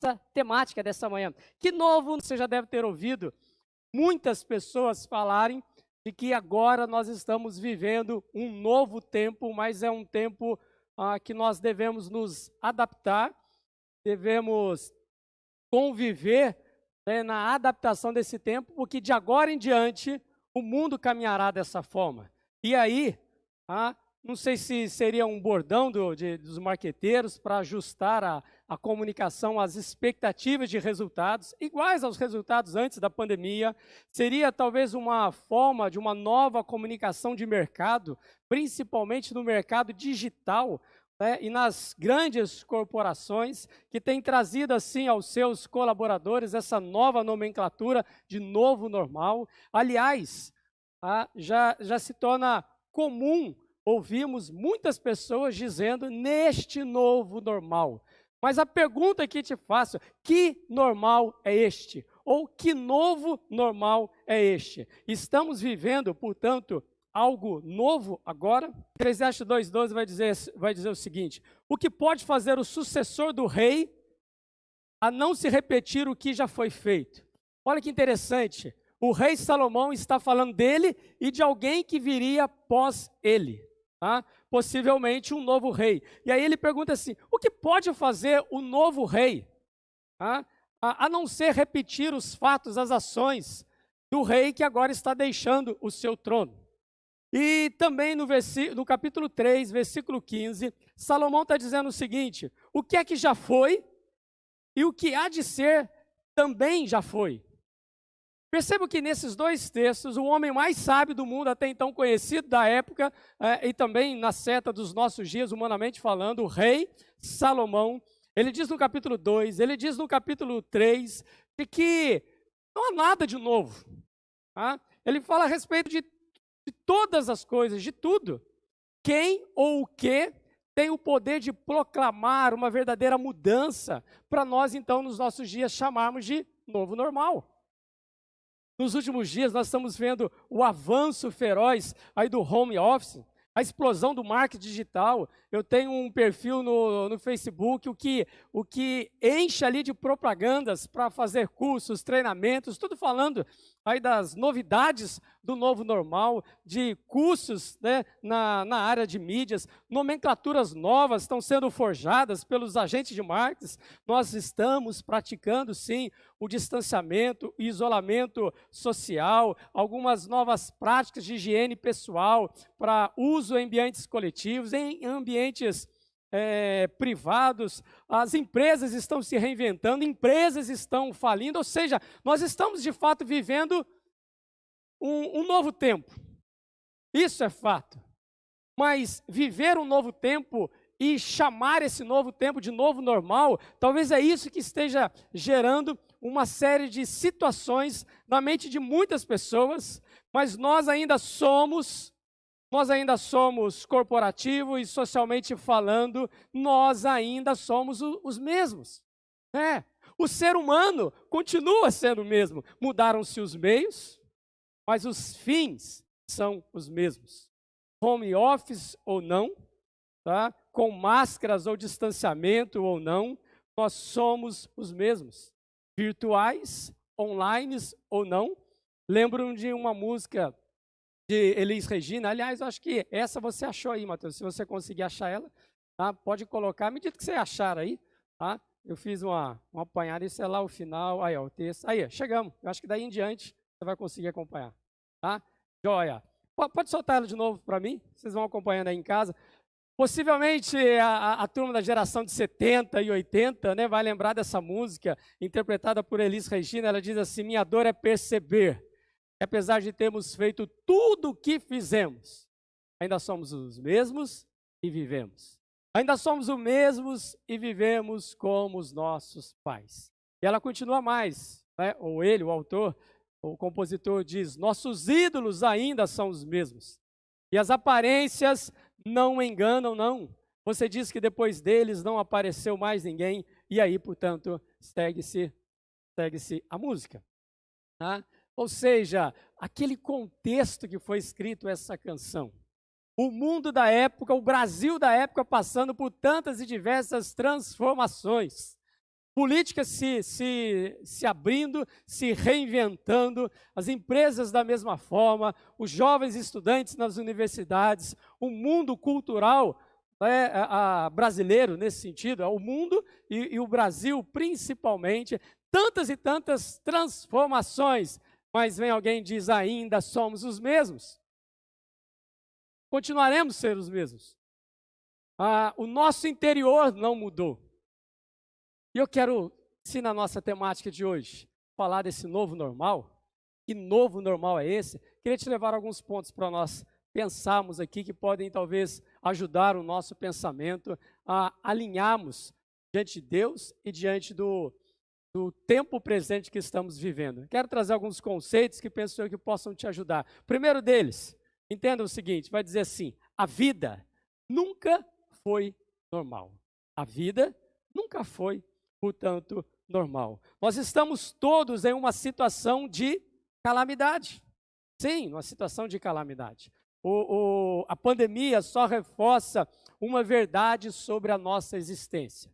essa temática dessa manhã. Que novo, você já deve ter ouvido muitas pessoas falarem de que agora nós estamos vivendo um novo tempo, mas é um tempo que nós devemos nos adaptar, devemos conviver, né, na adaptação desse tempo, porque de agora em diante o mundo caminhará dessa forma. E aí, não sei se seria um bordão dos marqueteiros para ajustar a comunicação às expectativas de resultados, iguais aos resultados antes da pandemia. Seria talvez uma forma de uma nova comunicação de mercado, principalmente no mercado digital, né, e nas grandes corporações, que têm trazido assim aos seus colaboradores essa nova nomenclatura de novo normal. Aliás, já se torna comum ouvirmos muitas pessoas dizendo neste novo normal. Mas a pergunta que te faço, que normal é este? Ou que novo normal é este? Estamos vivendo, portanto, algo novo agora? Eclesiastes 2:12 vai dizer o seguinte: o que pode fazer o sucessor do rei a não se repetir o que já foi feito? Olha que interessante, o rei Salomão está falando dele e de alguém que viria após ele. Possivelmente um novo rei. E aí ele pergunta assim, o que pode fazer o novo rei? A não ser repetir os fatos, as ações do rei que agora está deixando o seu trono. E também no capítulo 3, versículo 15, Salomão está dizendo o seguinte, o que é que já foi e o que há de ser também já foi. Percebo que nesses dois textos, o homem mais sábio do mundo, até então conhecido da época, e também na seta dos nossos dias, humanamente falando, o rei Salomão, ele diz no capítulo 2, ele diz no capítulo 3, de que não há nada de novo. Ele fala a respeito de todas as coisas, de tudo. Quem ou o que tem o poder de proclamar uma verdadeira mudança para nós, então, nos nossos dias, chamarmos de novo normal. Nos últimos dias, nós estamos vendo o avanço feroz aí do home office, a explosão do marketing digital. Eu tenho um perfil no Facebook, o que enche ali de propagandas para fazer cursos, treinamentos, tudo falando aí das novidades do novo normal, de cursos, né, na área de mídias, nomenclaturas novas estão sendo forjadas pelos agentes de marketing. Nós estamos praticando, sim, o distanciamento, o isolamento social, algumas novas práticas de higiene pessoal para uso em ambientes coletivos, em ambientes privados. As empresas estão se reinventando, empresas estão falindo, ou seja, nós estamos de fato vivendo um novo tempo. Isso é fato. Mas viver um novo tempo e chamar esse novo tempo de novo normal, talvez é isso que esteja gerando uma série de situações na mente de muitas pessoas, mas nós ainda somos corporativo e socialmente falando, nós ainda somos os mesmos. O ser humano continua sendo o mesmo. Mudaram-se os meios, mas os fins são os mesmos. Home office ou não, com máscaras ou distanciamento ou não, nós somos os mesmos. Virtuais, online ou não. Lembro de uma música de Elis Regina, aliás, eu acho que essa você achou aí, Matheus, se você conseguir achar ela, pode colocar, à medida que você achar aí, eu fiz uma apanhada, isso é lá o final, aí ó, o texto, aí, chegamos, eu acho que daí em diante você vai conseguir acompanhar, Joia. Pode soltar ela de novo para mim, vocês vão acompanhando aí em casa. Possivelmente a turma da geração de 70 e 80, né, vai lembrar dessa música, interpretada por Elis Regina. Ela diz assim, minha dor é perceber que apesar de termos feito tudo o que fizemos, ainda somos os mesmos e vivemos. Ainda somos os mesmos e vivemos como os nossos pais. E ela continua mais, né, ou ele, o autor, o compositor diz, nossos ídolos ainda são os mesmos. E as aparências não enganam, não. Você diz que depois deles não apareceu mais ninguém, e aí, portanto, segue-se a música. Ou seja, aquele contexto que foi escrito essa canção. O mundo da época, o Brasil da época, passando por tantas e diversas transformações. política se abrindo, se reinventando, as empresas da mesma forma, os jovens estudantes nas universidades, o mundo cultural brasileiro nesse sentido, o mundo e o Brasil principalmente, tantas e tantas transformações, mas vem alguém e diz, ainda somos os mesmos. Continuaremos a ser os mesmos. O nosso interior não mudou. E eu quero, se na nossa temática de hoje, falar desse novo normal. Que novo normal é esse? Queria te levar alguns pontos para nós pensarmos aqui, que podem talvez ajudar o nosso pensamento a alinharmos diante de Deus e diante do tempo presente que estamos vivendo. Quero trazer alguns conceitos que penso eu que possam te ajudar. O primeiro deles, entenda o seguinte, vai dizer assim, a vida nunca foi normal. A vida nunca foi, portanto, normal. Nós estamos todos em uma situação de calamidade. Sim, uma situação de calamidade. A pandemia só reforça uma verdade sobre a nossa existência.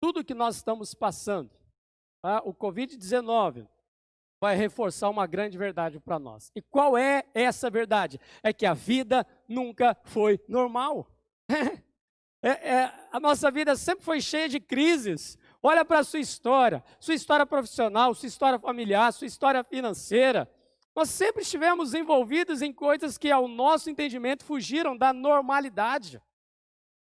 Tudo que nós estamos passando, o Covid-19 vai reforçar uma grande verdade para nós. E qual é essa verdade? É que a vida nunca foi normal. A nossa vida sempre foi cheia de crises. Olha para a sua história profissional, sua história familiar, sua história financeira. Nós sempre estivemos envolvidos em coisas que, ao nosso entendimento, fugiram da normalidade.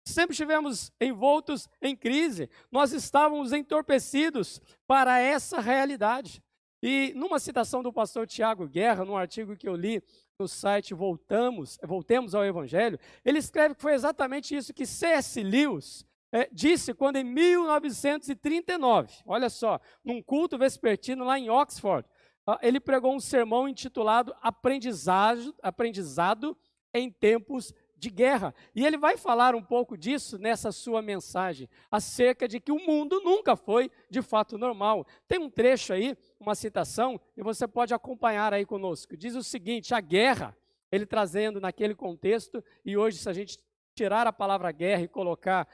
Sempre estivemos envoltos em crise. Nós estávamos entorpecidos para essa realidade. E numa citação do pastor Tiago Guerra, num artigo que eu li no site Voltemos ao Evangelho, ele escreve que foi exatamente isso que C.S. Lewis disse quando em 1939, olha só, num culto vespertino lá em Oxford, ele pregou um sermão intitulado Aprendizado em Tempos de Guerra. E ele vai falar um pouco disso nessa sua mensagem, acerca de que o mundo nunca foi de fato normal. Tem um trecho aí, uma citação, e você pode acompanhar aí conosco. Diz o seguinte, a guerra, ele trazendo naquele contexto, e hoje se a gente tirar a palavra guerra e colocar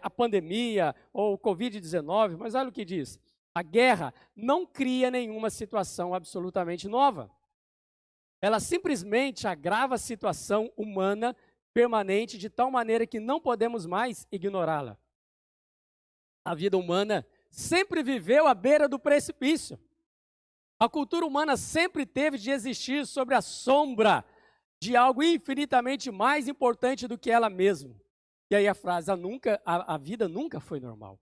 a pandemia ou o Covid-19, mas olha o que diz. A guerra não cria nenhuma situação absolutamente nova. Ela simplesmente agrava a situação humana permanente de tal maneira que não podemos mais ignorá-la. A vida humana sempre viveu à beira do precipício. A cultura humana sempre teve de existir sobre a sombra de algo infinitamente mais importante do que ela mesma. E aí a frase, a vida nunca foi normal.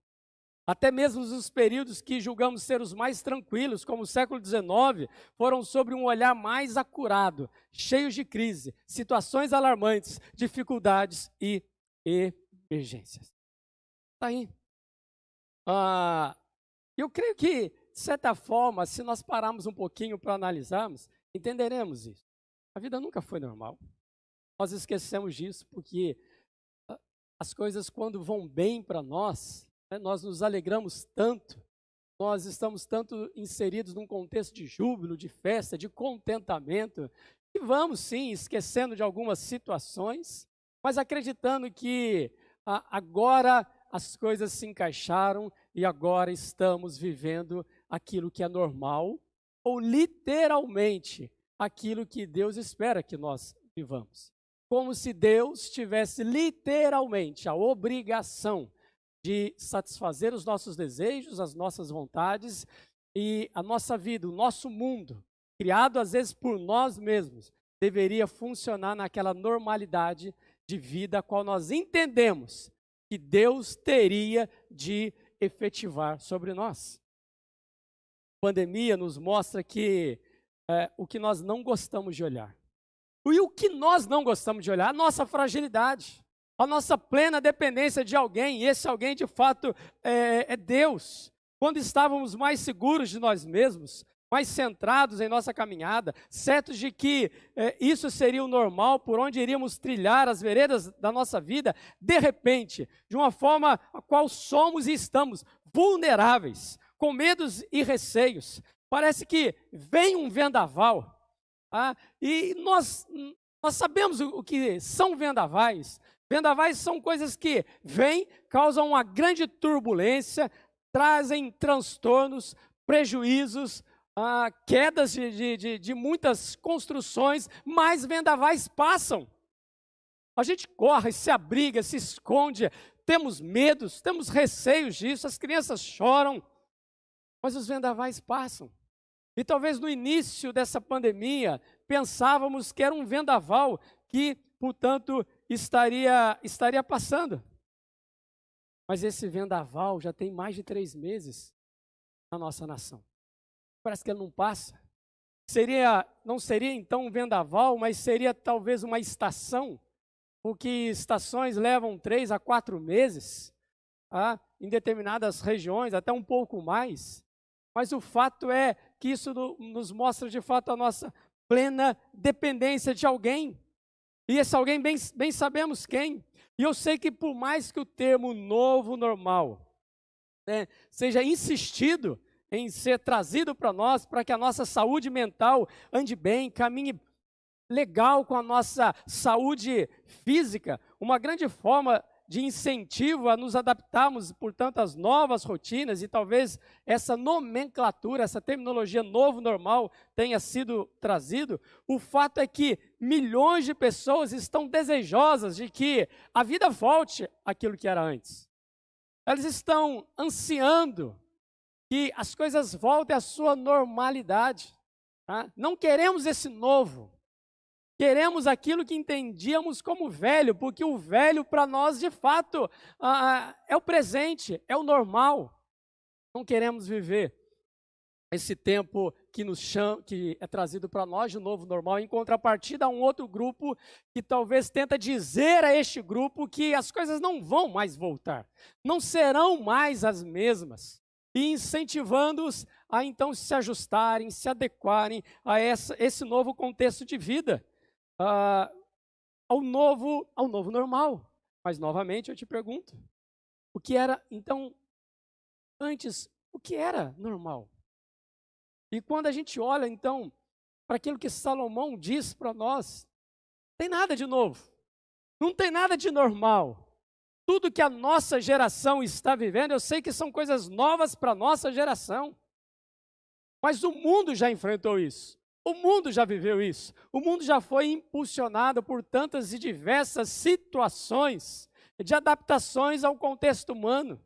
Até mesmo os períodos que julgamos ser os mais tranquilos, como o século XIX, foram sobre um olhar mais acurado, cheios de crise, situações alarmantes, dificuldades e emergências. Está aí. Eu creio que, de certa forma, se nós pararmos um pouquinho para analisarmos, entenderemos isso. A vida nunca foi normal. Nós esquecemos disso porque as coisas, quando vão bem para nós nos alegramos tanto, nós estamos tanto inseridos num contexto de júbilo, de festa, de contentamento, e vamos sim esquecendo de algumas situações, mas acreditando que agora as coisas se encaixaram e agora estamos vivendo aquilo que é normal, ou literalmente aquilo que Deus espera que nós vivamos. Como se Deus tivesse literalmente a obrigação de satisfazer os nossos desejos, as nossas vontades e a nossa vida, o nosso mundo, criado às vezes por nós mesmos, deveria funcionar naquela normalidade de vida a qual nós entendemos que Deus teria de efetivar sobre nós. A pandemia nos mostra que o que nós não gostamos de olhar. E o que nós não gostamos de olhar? A nossa fragilidade. A nossa plena dependência de alguém, e esse alguém de fato é Deus. Quando estávamos mais seguros de nós mesmos, mais centrados em nossa caminhada, certos de que isso seria o normal, por onde iríamos trilhar as veredas da nossa vida, de repente, de uma forma a qual somos e estamos vulneráveis, com medos e receios, parece que vem um vendaval, e nós sabemos o que são vendavais. Vendavais são coisas que vêm, causam uma grande turbulência, trazem transtornos, prejuízos, quedas de muitas construções, mas vendavais passam. A gente corre, se abriga, se esconde, temos medos, temos receios disso, as crianças choram, mas os vendavais passam. E talvez no início dessa pandemia, pensávamos que era um vendaval que, portanto, estaria passando. Mas esse vendaval já tem mais de 3 meses na nossa nação. Parece que ele não passa. Não seria então um vendaval, mas seria talvez uma estação, porque estações levam 3 a 4 meses, em determinadas regiões, até um pouco mais. Mas o fato é que isso nos mostra de fato a nossa plena dependência de alguém. E esse alguém bem sabemos quem. E eu sei que por mais que o termo novo normal seja insistido em ser trazido para nós, para que a nossa saúde mental ande bem, caminhe legal com a nossa saúde física, uma grande forma de incentivo a nos adaptarmos, portanto, às novas rotinas, e talvez essa nomenclatura, essa terminologia novo normal tenha sido trazido, o fato é que milhões de pessoas estão desejosas de que a vida volte àquilo que era antes. Elas estão ansiando que as coisas voltem à sua normalidade. Não queremos esse novo. Queremos aquilo que entendíamos como velho, porque o velho para nós, de fato, é o presente, é o normal. Não queremos viver esse tempo que é trazido para nós de novo normal, em contrapartida a um outro grupo que talvez tenta dizer a este grupo que as coisas não vão mais voltar, não serão mais as mesmas, e incentivando-os a então se ajustarem, se adequarem a esse novo contexto de vida. Ao novo normal. Mas, novamente, eu te pergunto, o que era, então, antes, o que era normal? E quando a gente olha, então, para aquilo que Salomão diz para nós, não tem nada de novo, não tem nada de normal. Tudo que a nossa geração está vivendo, eu sei que são coisas novas para a nossa geração, mas o mundo já enfrentou isso. O mundo já viveu isso. O mundo já foi impulsionado por tantas e diversas situações de adaptações ao contexto humano.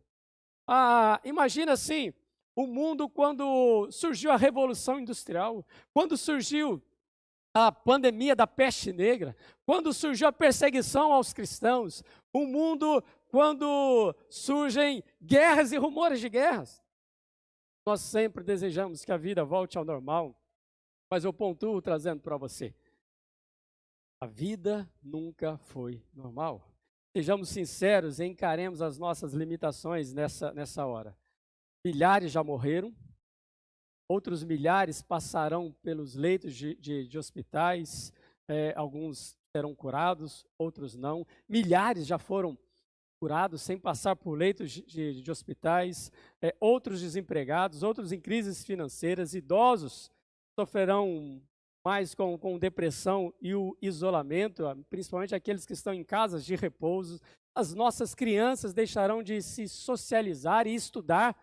Imagina assim, o mundo quando surgiu a Revolução Industrial, quando surgiu a pandemia da peste negra, quando surgiu a perseguição aos cristãos, o mundo quando surgem guerras e rumores de guerras. Nós sempre desejamos que a vida volte ao normal. Mas eu pontuo trazendo para você. A vida nunca foi normal. Sejamos sinceros e encaremos as nossas limitações nessa hora. Milhares já morreram, outros milhares passarão pelos leitos de hospitais, alguns serão curados, outros não. Milhares já foram curados sem passar por leitos de hospitais, outros desempregados, outros em crises financeiras, idosos sofrerão mais com depressão e o isolamento, principalmente aqueles que estão em casas de repouso. As nossas crianças deixarão de se socializar e estudar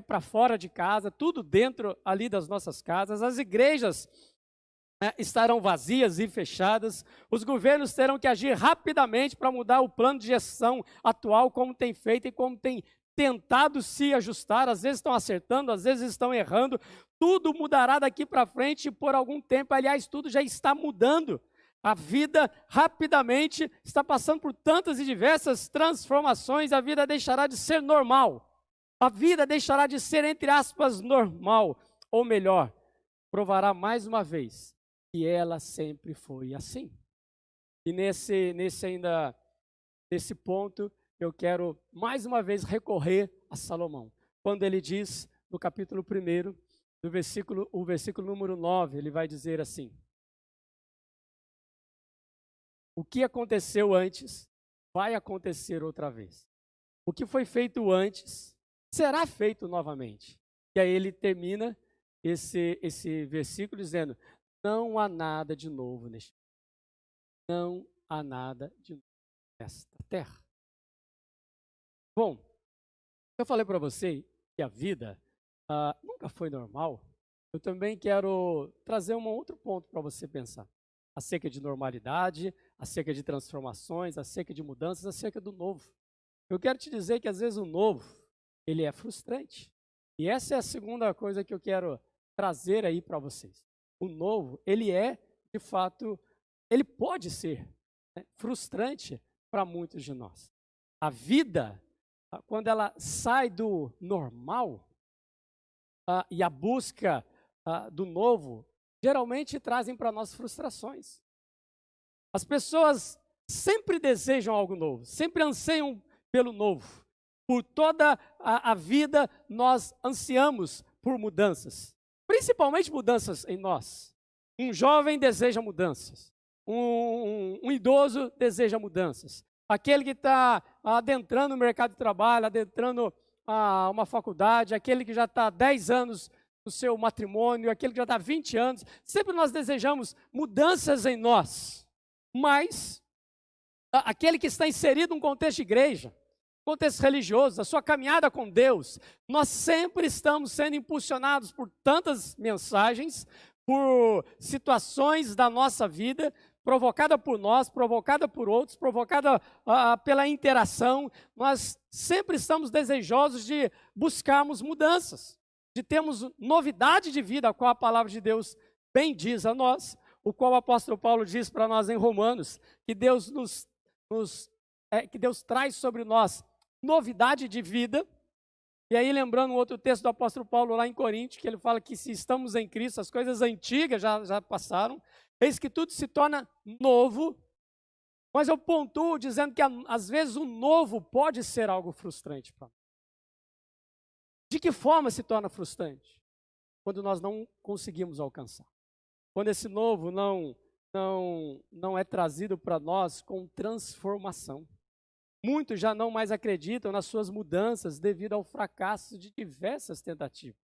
para fora de casa, tudo dentro ali das nossas casas. As igrejas estarão vazias e fechadas. Os governos terão que agir rapidamente para mudar o plano de gestão atual, como tem feito e como tem tentado se ajustar. Às vezes estão acertando, às vezes estão errando. Tudo mudará daqui para frente por algum tempo. Aliás, tudo já está mudando. A vida rapidamente está passando por tantas e diversas transformações. A vida deixará de ser normal. A vida deixará de ser, entre aspas, normal. Ou melhor, provará mais uma vez que ela sempre foi assim. E nesse ponto, eu quero mais uma vez recorrer a Salomão. Quando ele diz, no capítulo 1, o versículo número 9, ele vai dizer assim: o que aconteceu antes vai acontecer outra vez. O que foi feito antes será feito novamente. E aí ele termina esse versículo dizendo: não há nada de novo neste mundo. Não há nada de novo nesta terra. Bom, eu falei para você, que a vida nunca foi normal, eu também quero trazer um outro ponto para você pensar. Acerca de normalidade, acerca de transformações, acerca de mudanças, acerca do novo. Eu quero te dizer que às vezes o novo, ele é frustrante. E essa é a segunda coisa que eu quero trazer aí para vocês. O novo, ele é, de fato, ele pode ser, né, frustrante para muitos de nós. A vida, quando ela sai do normal e a busca do novo, geralmente trazem para nós frustrações. As pessoas sempre desejam algo novo, sempre anseiam pelo novo. Por toda a vida, nós ansiamos por mudanças, principalmente mudanças em nós. Um jovem deseja mudanças, um idoso deseja mudanças. Aquele que está adentrando o mercado de trabalho, adentrando uma faculdade, aquele que já está há 10 anos no seu matrimônio, aquele que já está há 20 anos, sempre nós desejamos mudanças em nós. Mas aquele que está inserido num contexto de igreja, contexto religioso, a sua caminhada com Deus, nós sempre estamos sendo impulsionados por tantas mensagens, por situações da nossa vida, provocada por nós, provocada por outros, provocada pela interação. Nós sempre estamos desejosos de buscarmos mudanças, de termos novidade de vida, a qual a palavra de Deus bem diz a nós, o qual o apóstolo Paulo diz para nós em Romanos, que Deus que Deus traz sobre nós novidade de vida. E aí, lembrando um outro texto do apóstolo Paulo lá em Coríntios, que ele fala que se estamos em Cristo, as coisas antigas já passaram, eis que tudo se torna novo. Mas eu pontuo dizendo que às vezes o novo pode ser algo frustrante para nós. De que forma se torna frustrante? Quando nós não conseguimos alcançar. Quando esse novo não é trazido para nós com transformação. Muitos já não mais acreditam nas suas mudanças devido ao fracasso de diversas tentativas.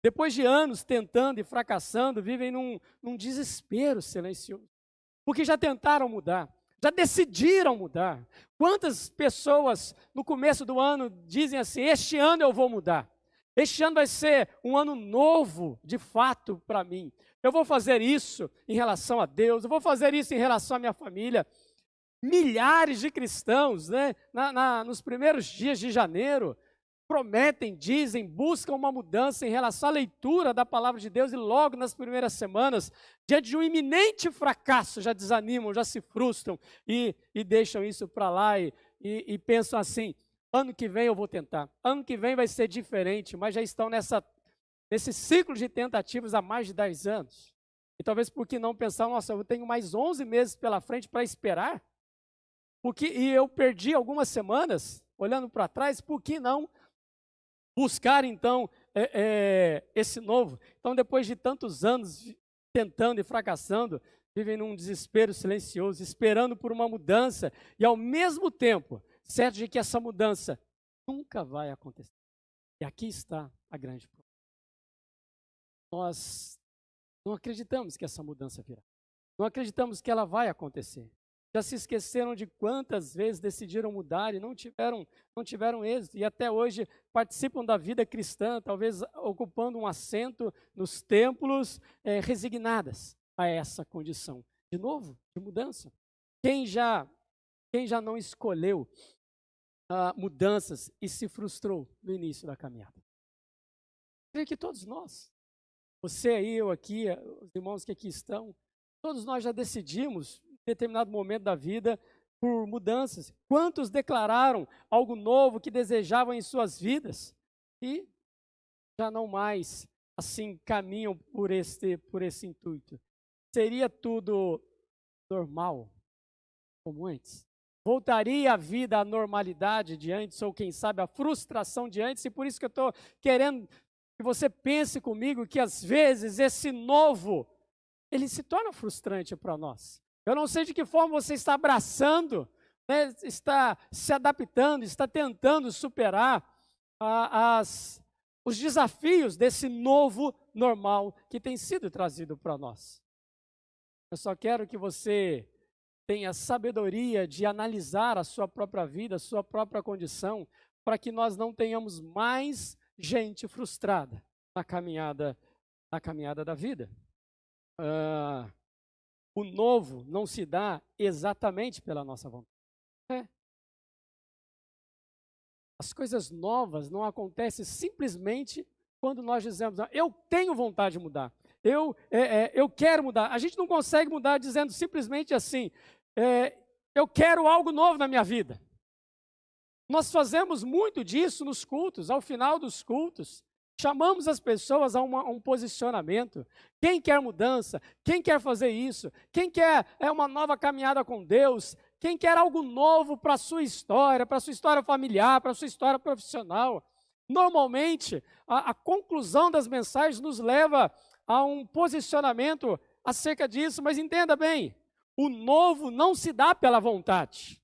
Depois de anos tentando e fracassando, vivem num desespero silencioso. Porque já tentaram mudar, já decidiram mudar. Quantas pessoas no começo do ano dizem assim: este ano eu vou mudar. Este ano vai ser um ano novo, de fato, para mim. Eu vou fazer isso em relação a Deus, eu vou fazer isso em relação à minha família. Milhares de cristãos, né, nos primeiros dias de janeiro, prometem, dizem, buscam uma mudança em relação à leitura da palavra de Deus e logo nas primeiras semanas, diante de um iminente fracasso, já desanimam, já se frustram e deixam isso para lá e pensam assim: ano que vem eu vou tentar, ano que vem vai ser diferente, mas já estão nesse ciclo de tentativas há mais de 10 anos. E talvez por que não pensar: nossa, eu tenho mais 11 meses pela frente para esperar? E eu perdi algumas semanas, olhando para trás, por que não buscar então esse novo? Então, depois de tantos anos tentando e fracassando, vivem num desespero silencioso, esperando por uma mudança, e ao mesmo tempo, certo de que essa mudança nunca vai acontecer. E aqui está a grande problema. Nós não acreditamos que essa mudança virá. Não acreditamos que ela vai acontecer. Já se esqueceram de quantas vezes decidiram mudar e não tiveram êxito. E até hoje participam da vida cristã, talvez ocupando um assento nos templos, resignadas a essa condição. De novo, de mudança. Quem já não escolheu mudanças e se frustrou no início da caminhada? Creio que todos nós, você aí, eu aqui, os irmãos que aqui estão, todos nós já decidimos determinado momento da vida por mudanças. Quantos declararam algo novo que desejavam em suas vidas e já não mais assim caminham por esse intuito? Seria tudo normal como antes? Voltaria a vida à normalidade de antes, ou quem sabe a frustração de antes? E por isso que eu estou querendo que você pense comigo que às vezes esse novo, ele se torna frustrante para nós. Eu não sei de que forma você está abraçando, né, está se adaptando, está tentando superar os desafios desse novo normal que tem sido trazido para nós. Eu só quero que você tenha sabedoria de analisar a sua própria vida, a sua própria condição, para que nós não tenhamos mais gente frustrada na caminhada da vida. O novo não se dá exatamente pela nossa vontade. As coisas novas não acontecem simplesmente quando nós dizemos, eu tenho vontade de mudar, eu quero mudar. A gente não consegue mudar dizendo simplesmente assim, eu quero algo novo na minha vida. Nós fazemos muito disso nos cultos, ao final dos cultos, chamamos as pessoas a um posicionamento. Quem quer mudança? Quem quer fazer isso? Quem quer uma nova caminhada com Deus? Quem quer algo novo para a sua história familiar, para a sua história profissional? Normalmente, a conclusão das mensagens nos leva a um posicionamento acerca disso, mas entenda bem, o novo não se dá pela vontade.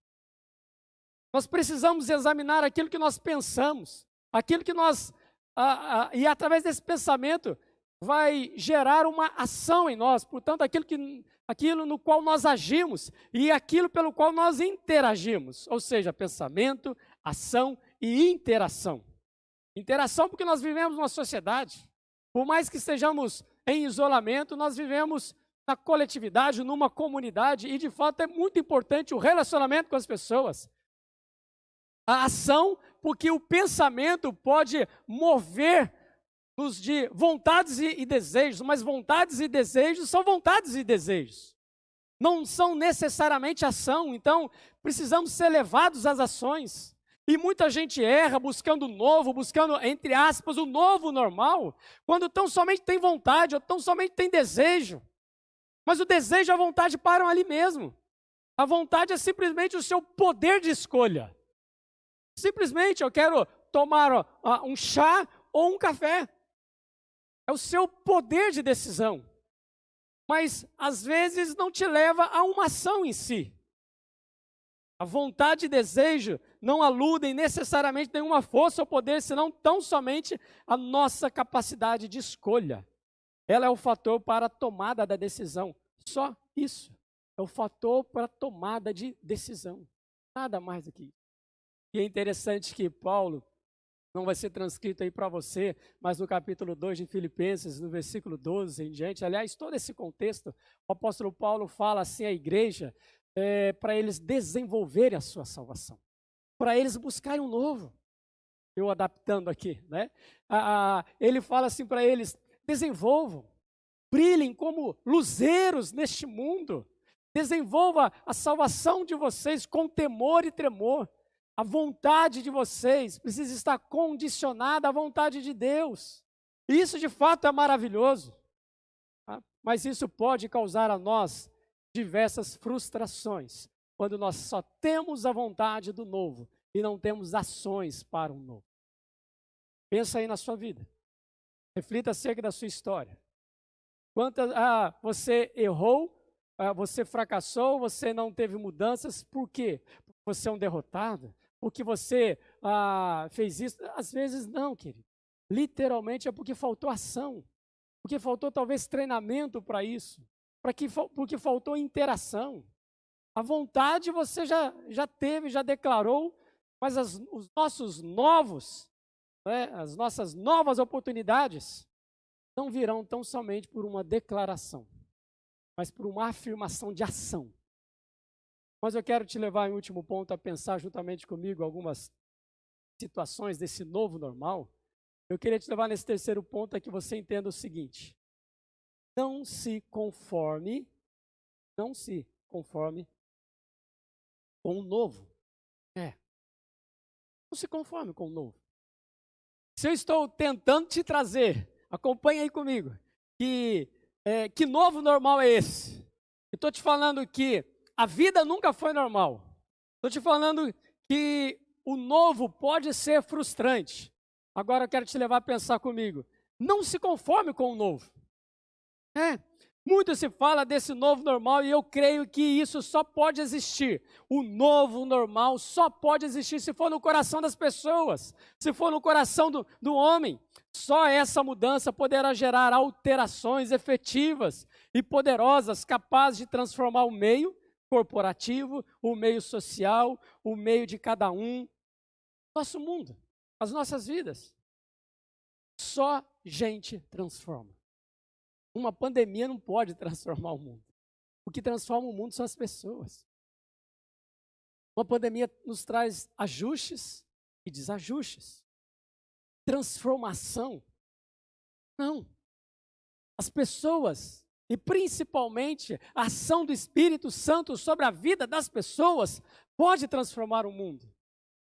Nós precisamos examinar aquilo que nós pensamos, aquilo que nós... e através desse pensamento vai gerar uma ação em nós, portanto, aquilo no qual nós agimos e aquilo pelo qual nós interagimos, ou seja, pensamento, ação e interação. Interação porque nós vivemos numa sociedade, por mais que estejamos em isolamento, nós vivemos na coletividade, numa comunidade, e de fato é muito importante o relacionamento com as pessoas. A ação, porque o pensamento pode mover-nos de vontades e desejos, mas vontades e desejos são vontades e desejos. Não são necessariamente ação, então precisamos ser levados às ações. E muita gente erra buscando o novo, buscando, entre aspas, o novo normal, quando tão somente tem vontade, ou tão somente tem desejo. Mas o desejo e a vontade param ali mesmo. A vontade é simplesmente o seu poder de escolha. Simplesmente eu quero tomar um chá ou um café. É o seu poder de decisão. Mas, às vezes, não te leva a uma ação em si. A vontade e desejo não aludem necessariamente nenhuma força ou poder, senão tão somente a nossa capacidade de escolha. Ela é o fator para a tomada da decisão. Só isso. É o fator para a tomada de decisão. Nada mais do que isso. E é interessante que Paulo, não vai ser transcrito aí para você, mas no capítulo 2 de Filipenses, no versículo 12 em diante, aliás, todo esse contexto, o apóstolo Paulo fala assim à igreja, para eles desenvolverem a sua salvação, para eles buscarem um novo. Eu adaptando aqui, né? Ele fala assim para eles, desenvolvam, brilhem como luzeiros neste mundo, desenvolva a salvação de vocês com temor e tremor. A vontade de vocês precisa estar condicionada à vontade de Deus. E isso de fato é maravilhoso. Tá? Mas isso pode causar a nós diversas frustrações, quando nós só temos a vontade do novo e não temos ações para o novo. Pensa aí na sua vida. Reflita acerca da sua história. Você errou, você fracassou, você não teve mudanças, por quê? Porque você é um derrotado? Porque você fez isso? Às vezes não, querido. Literalmente é porque faltou ação, porque faltou talvez treinamento para isso, porque faltou interação. A vontade você já teve, já declarou, mas os nossos novos, as nossas novas oportunidades não virão tão somente por uma declaração, mas por uma afirmação de ação. Mas eu quero te levar em último ponto a pensar juntamente comigo algumas situações desse novo normal. Eu queria te levar nesse terceiro ponto a que você entenda o seguinte: não se conforme com o novo. Não se conforme com o novo. Se eu estou tentando te trazer, acompanha aí comigo, que novo normal é esse? Eu estou te falando que a vida nunca foi normal. Estou te falando que o novo pode ser frustrante. Agora eu quero te levar a pensar comigo. Não se conforme com o novo. Muito se fala desse novo normal e eu creio que isso só pode existir. O novo normal só pode existir se for no coração das pessoas, se for no coração do homem. Só essa mudança poderá gerar alterações efetivas e poderosas, capazes de transformar o meio corporativo, o meio social, o meio de cada um. nosso mundo, as nossas vidas. Só gente transforma. Uma pandemia não pode transformar o mundo. O que transforma o mundo são as pessoas. Uma pandemia nos traz ajustes e desajustes. Transformação, não. As pessoas, e principalmente a ação do Espírito Santo sobre a vida das pessoas, pode transformar o mundo.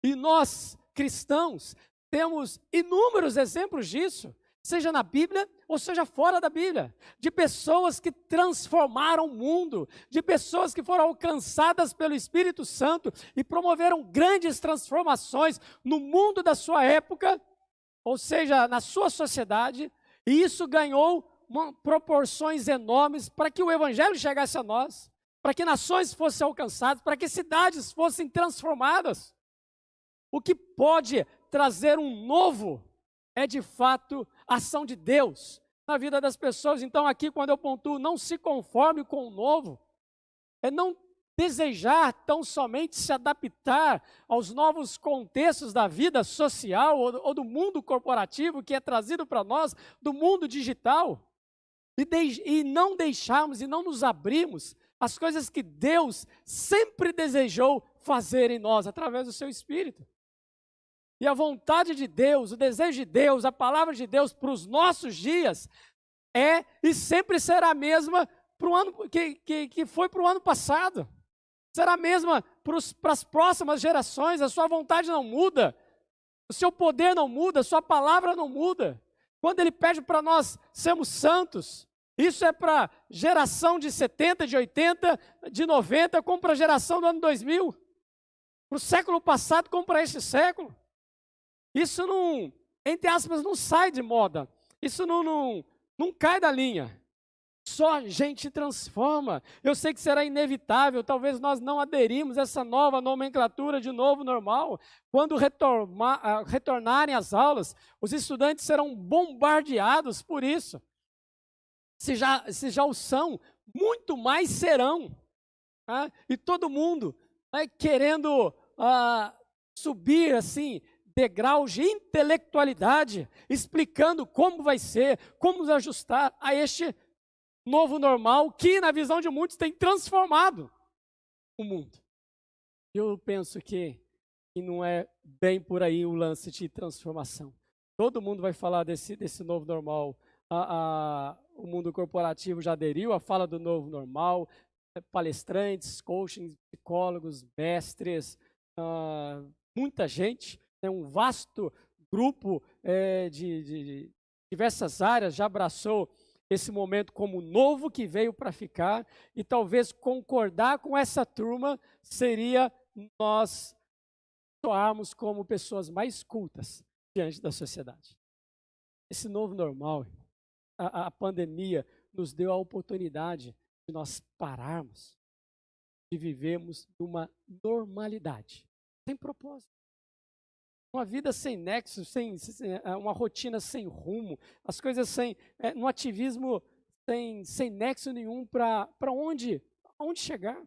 E nós, cristãos, temos inúmeros exemplos disso, seja na Bíblia ou seja fora da Bíblia, de pessoas que transformaram o mundo, de pessoas que foram alcançadas pelo Espírito Santo e promoveram grandes transformações no mundo da sua época, ou seja, na sua sociedade, e isso ganhou proporções enormes para que o Evangelho chegasse a nós, para que nações fossem alcançadas, para que cidades fossem transformadas. O que pode trazer um novo é, de fato, a ação de Deus na vida das pessoas. Então, aqui, quando eu pontuo, não se conforme com o novo, é não desejar tão somente se adaptar aos novos contextos da vida social ou do mundo corporativo que é trazido para nós, do mundo digital, e não deixarmos e não nos abrirmos às coisas que Deus sempre desejou fazer em nós, através do seu Espírito. E a vontade de Deus, o desejo de Deus, a palavra de Deus para os nossos dias é e sempre será a mesma para o ano que foi para o ano passado. Será a mesma para as próximas gerações. A sua vontade não muda, o seu poder não muda, a sua palavra não muda. Quando Ele pede para nós sermos santos, isso é para geração de 70, de 80, de 90, como para a geração do ano 2000. Para o século passado, como para este século. Isso não, entre aspas, não sai de moda. Isso não cai da linha. Só a gente transforma. Eu sei que será inevitável, talvez nós não aderimos a essa nova nomenclatura de novo normal. Quando retornarem às aulas, os estudantes serão bombardeados por isso. Se já o são, muito mais serão. Tá? E todo mundo querendo subir assim, degraus de intelectualidade, explicando como vai ser, como nos ajustar a este novo normal, que na visão de muitos tem transformado o mundo. Eu penso que não é bem por aí o lance de transformação. Todo mundo vai falar desse novo normal. O mundo corporativo já aderiu à fala do novo normal, palestrantes, coaching, psicólogos, mestres, muita gente, um vasto grupo de diversas áreas já abraçou esse momento como novo que veio para ficar, e talvez concordar com essa turma seria nós soarmos como pessoas mais cultas diante da sociedade. Esse novo normal, a pandemia nos deu a oportunidade de nós pararmos, de vivermos numa normalidade, sem propósito. Uma vida sem nexo, uma rotina sem rumo, as coisas um ativismo sem nexo nenhum para onde chegar.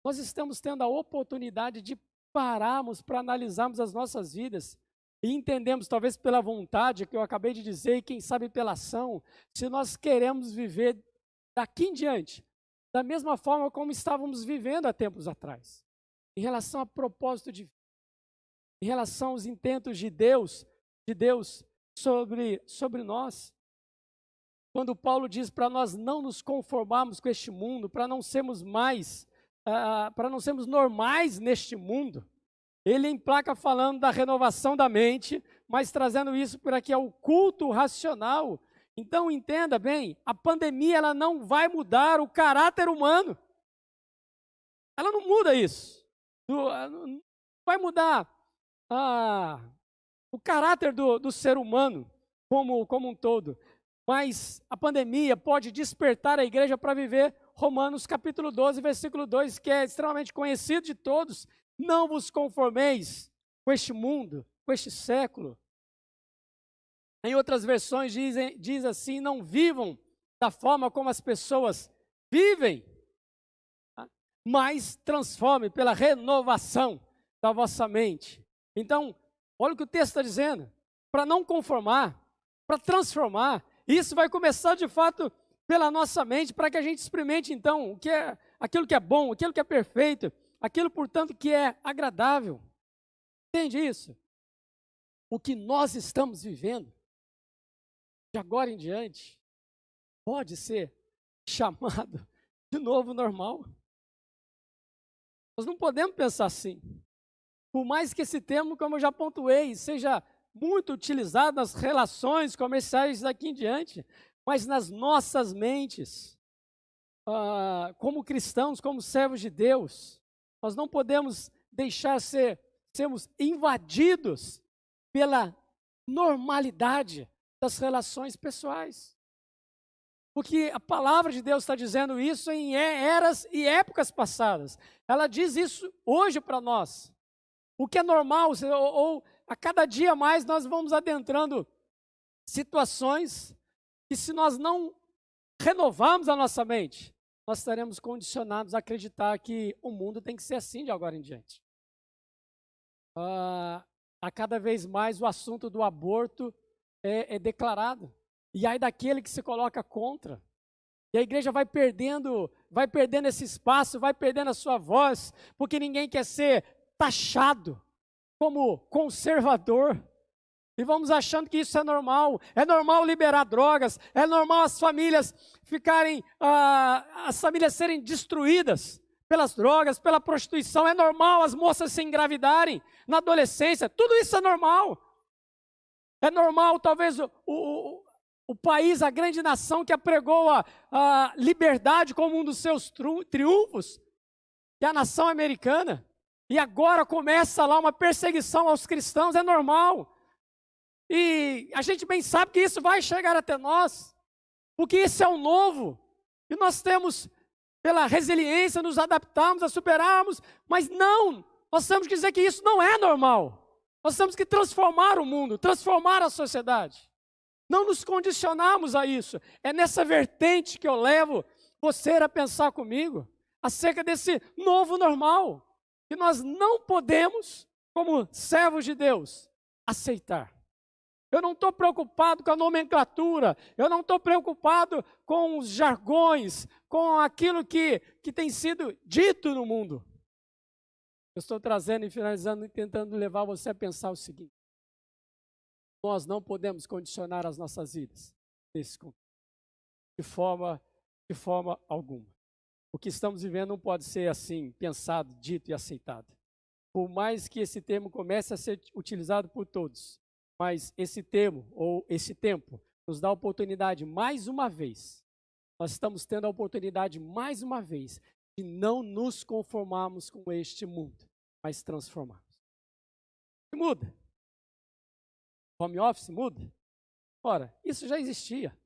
Nós estamos tendo a oportunidade de pararmos para analisarmos as nossas vidas e entendemos, talvez pela vontade que eu acabei de dizer e quem sabe pela ação, se nós queremos viver daqui em diante, da mesma forma como estávamos vivendo há tempos atrás, em relação a propósito de vida, em relação aos intentos de Deus sobre nós. Quando Paulo diz para nós não nos conformarmos com este mundo, para não sermos normais neste mundo, ele emplaca falando da renovação da mente, mas trazendo isso para que é o culto racional. Então entenda bem, a pandemia ela não vai mudar o caráter humano. Ela não muda isso. Não vai mudar o caráter do ser humano como um todo, mas a pandemia pode despertar a igreja para viver Romanos capítulo 12, versículo 2, que é extremamente conhecido de todos. Não vos conformeis com este mundo, com este século. Em outras versões diz assim, não vivam da forma como as pessoas vivem, mas transforme pela renovação da vossa mente. Então, olha o que o texto está dizendo. Para não conformar, para transformar. Isso vai começar, de fato, pela nossa mente, para que a gente experimente, então, o que é, aquilo que é bom, aquilo que é perfeito, aquilo, portanto, que é agradável. Entende isso? O que nós estamos vivendo, de agora em diante, pode ser chamado de novo normal. Nós não podemos pensar assim. Por mais que esse termo, como eu já pontuei, seja muito utilizado nas relações comerciais daqui em diante, mas nas nossas mentes, como cristãos, como servos de Deus, nós não podemos deixar sermos invadidos pela normalidade das relações pessoais. Porque a palavra de Deus está dizendo isso em eras e épocas passadas. Ela diz isso hoje para nós. O que é normal, ou a cada dia mais nós vamos adentrando situações que, se nós não renovarmos a nossa mente, nós estaremos condicionados a acreditar que o mundo tem que ser assim de agora em diante. A cada vez mais o assunto do aborto é declarado. E aí daquele que se coloca contra. E a igreja vai perdendo esse espaço, vai perdendo a sua voz, porque ninguém quer ser taxado como conservador. E vamos achando que isso é normal liberar drogas, é normal as famílias serem destruídas pelas drogas, pela prostituição, é normal as moças se engravidarem na adolescência, tudo isso é normal. É normal, talvez, o país, a grande nação que apregou a liberdade como um dos seus triunfos, que é a nação americana, e agora começa lá uma perseguição aos cristãos, é normal. E a gente bem sabe que isso vai chegar até nós, porque isso é o novo, e nós temos, pela resiliência, nos adaptarmos, a superarmos, mas não, nós temos que dizer que isso não é normal. Nós temos que transformar o mundo, transformar a sociedade. Não nos condicionarmos a isso. É nessa vertente que eu levo você a pensar comigo, acerca desse novo normal, que nós não podemos, como servos de Deus, aceitar. Eu não estou preocupado com a nomenclatura, eu não estou preocupado com os jargões, com aquilo que tem sido dito no mundo. Eu estou trazendo e finalizando e tentando levar você a pensar o seguinte: nós não podemos condicionar as nossas vidas nesse contexto, de forma alguma. O que estamos vivendo não pode ser assim, pensado, dito e aceitado. Por mais que esse termo comece a ser utilizado por todos, mas esse termo, ou esse tempo, nos dá a oportunidade, mais uma vez, nós estamos tendo a oportunidade, mais uma vez, de não nos conformarmos com este mundo, mas transformarmos. Muda. Home office muda? Ora, isso já existia.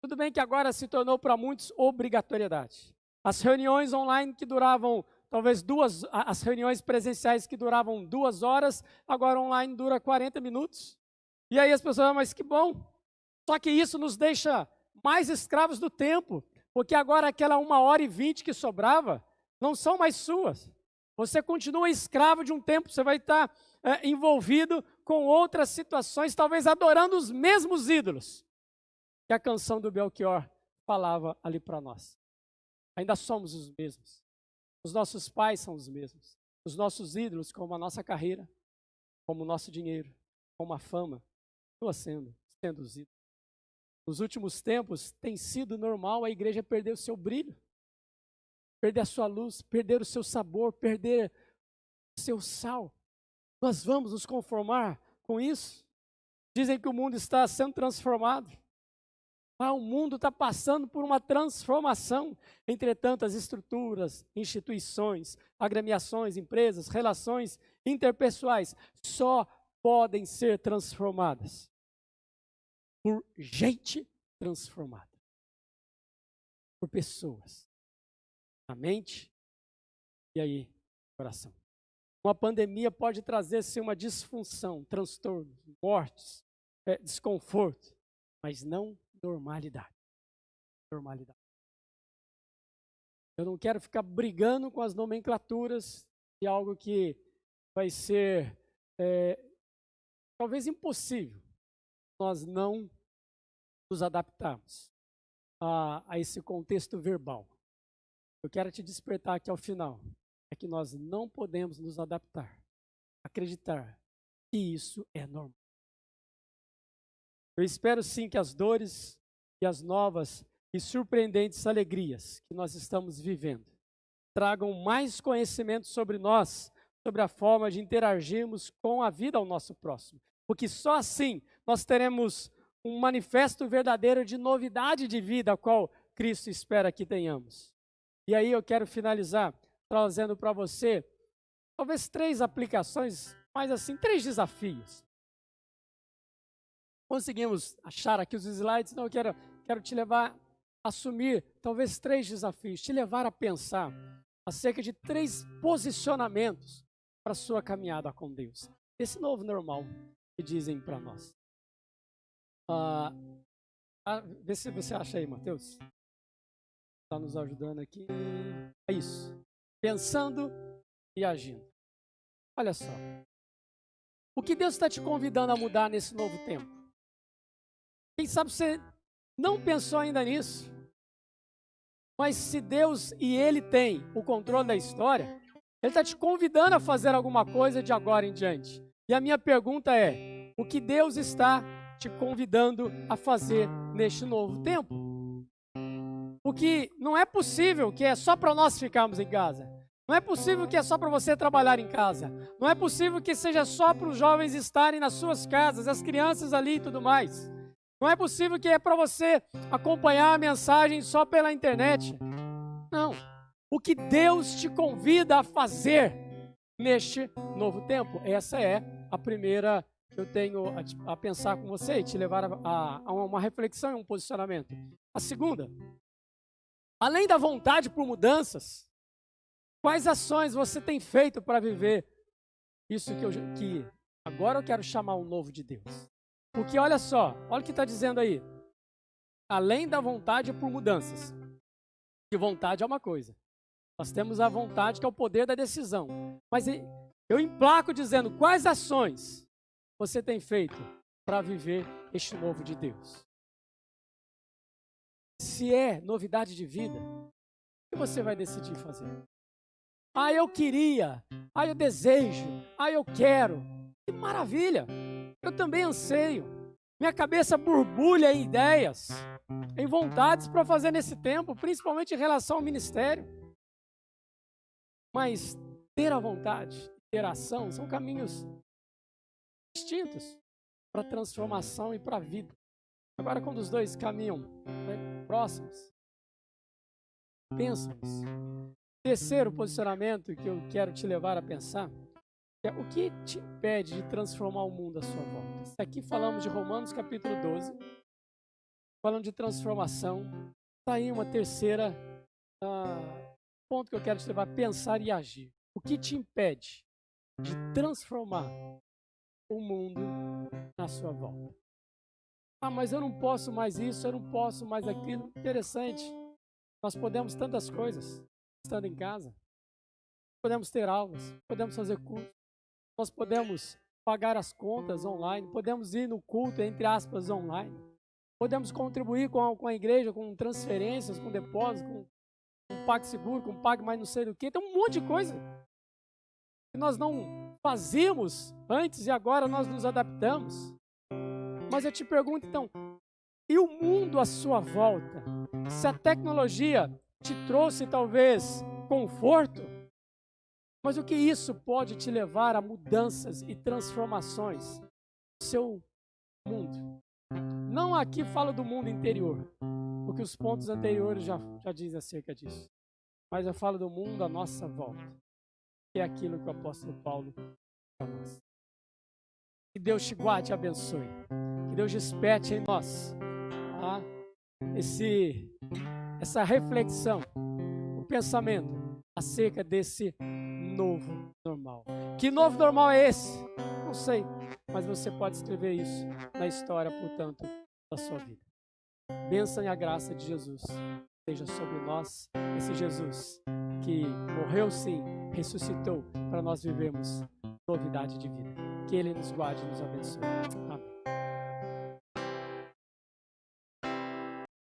Tudo bem que agora se tornou para muitos obrigatoriedade. As reuniões online que duravam talvez as reuniões presenciais que duravam 2 horas, agora online dura 40 minutos. E aí as pessoas falam, mas que bom. Só que isso nos deixa mais escravos do tempo, porque agora aquela 1h20 que sobrava, não são mais suas. Você continua escravo de um tempo, você vai estar envolvido com outras situações, talvez adorando os mesmos ídolos que a canção do Belchior falava ali para nós. Ainda somos os mesmos. Os nossos pais são os mesmos. Os nossos ídolos, como a nossa carreira, como o nosso dinheiro, como a fama, continuam sendo os ídolos. Nos últimos tempos, tem sido normal a igreja perder o seu brilho, perder a sua luz, perder o seu sabor, perder o seu sal. Nós vamos nos conformar com isso? Dizem que o mundo está sendo transformado. O mundo está passando por uma transformação. Entretanto, as estruturas, instituições, agremiações, empresas, relações interpessoais só podem ser transformadas por gente transformada, por pessoas, a mente e aí o coração. Uma pandemia pode trazer-se uma disfunção, transtorno, mortes, desconforto, mas não normalidade. Eu não quero ficar brigando com as nomenclaturas de algo que vai ser talvez impossível nós não nos adaptarmos a esse contexto verbal. Eu quero te despertar aqui ao final, é que nós não podemos nos adaptar, acreditar que isso é normal. Eu espero sim que as dores e as novas e surpreendentes alegrias que nós estamos vivendo tragam mais conhecimento sobre nós, sobre a forma de interagirmos com a vida ao nosso próximo. Porque só assim nós teremos um manifesto verdadeiro de novidade de vida, a qual Cristo espera que tenhamos. E aí eu quero finalizar trazendo para você, talvez 3 aplicações, mas assim, 3 desafios. Conseguimos achar aqui os slides? Não, eu quero te levar a assumir talvez 3 desafios, te levar a pensar acerca de 3 posicionamentos para a sua caminhada com Deus. Esse novo normal que dizem para nós. Vê se você acha aí, Mateus. Está nos ajudando aqui. É isso. Pensando e agindo. Olha só. O que Deus está te convidando a mudar nesse novo tempo? Quem sabe você não pensou ainda nisso? Mas se Deus e Ele tem o controle da história, Ele está te convidando a fazer alguma coisa de agora em diante. E a minha pergunta é, o que Deus está te convidando a fazer neste novo tempo? Porque não é possível que é só para nós ficarmos em casa. Não é possível que é só para você trabalhar em casa. Não é possível que seja só para os jovens estarem nas suas casas, as crianças ali e tudo mais. Não é possível que é para você acompanhar a mensagem só pela internet. Não. O que Deus te convida a fazer neste novo tempo. Essa é a primeira que eu tenho a pensar com você e te levar a uma reflexão e um posicionamento. A segunda, além da vontade por mudanças, quais ações você tem feito para viver isso que agora eu quero chamar um novo de Deus? Porque olha só, olha o que está dizendo aí. Além da vontade por mudanças. Que vontade é uma coisa. Nós temos a vontade que é o poder da decisão. Mas eu emplaco dizendo quais ações você tem feito para viver este novo de Deus. Se é novidade de vida, o que você vai decidir fazer? Eu queria, eu desejo, eu quero. Que maravilha! Eu também anseio. Minha cabeça borbulha em ideias, em vontades para fazer nesse tempo, principalmente em relação ao ministério. Mas ter a vontade, ter a ação, são caminhos distintos para a transformação e para a vida. Agora, quando os dois caminham próximos, pensam nisso. Terceiro posicionamento que eu quero te levar a pensar é o que te impede de transformar o mundo à sua volta. Aqui falamos de Romanos capítulo 12, falando de transformação. Está aí uma terceira ponto que eu quero te levar a pensar e agir. O que te impede de transformar o mundo na sua volta? Mas eu não posso mais isso, eu não posso mais aquilo. Interessante. Nós podemos tantas coisas estando em casa. Podemos ter aulas, podemos fazer curso. Nós podemos pagar as contas online, podemos ir no culto, entre aspas, online. Podemos contribuir com a igreja, com transferências, com depósitos, com PagSeguro, com Pag mais não sei do que. Tem um monte de coisa que nós não fazíamos antes e agora nós nos adaptamos. Mas eu te pergunto então, e o mundo à sua volta? Se a tecnologia te trouxe talvez conforto, mas o que isso pode te levar a mudanças e transformações no seu mundo? Não aqui falo do mundo interior, porque os pontos anteriores já dizem acerca disso. Mas eu falo do mundo à nossa volta, que é aquilo que o apóstolo Paulo para nós. Que Deus te guarde e abençoe. Que Deus desperte em nós essa reflexão, o pensamento acerca desse novo normal. Que novo normal é esse? Não sei, mas você pode escrever isso na história, portanto, da sua vida. Bênção e a graça de Jesus seja sobre nós esse Jesus que morreu sim, ressuscitou para nós vivermos novidade de vida. Que Ele nos guarde e nos abençoe. Amém.